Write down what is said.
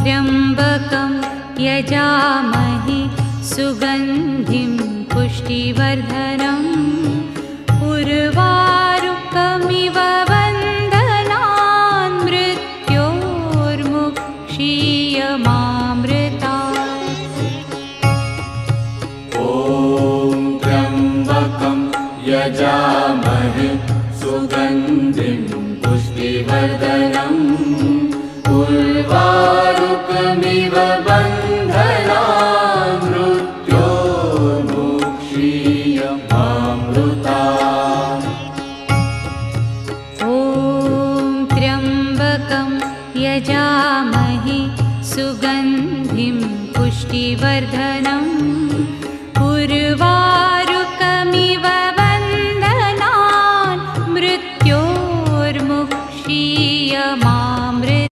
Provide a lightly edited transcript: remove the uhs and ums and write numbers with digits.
त्र्यम्बकं यजामहे सुगन्धिं पुष्टिवर्धनम् उर्वारुकमिव बन्धनान् मृत्योर्मुक्षीयमामृतात्। ॐ त्र्यम्बकं यजामहे सुगन्धिं पुष्टिवर्धनम् उर्वारुकमिव बन्धनान् मृत्योर्मुक्षीयमामृतात्। ॐ त्र्यम्बकं यजामहे सुगन्धिं पुष्टिवर्धनम् उर्वारुकमिव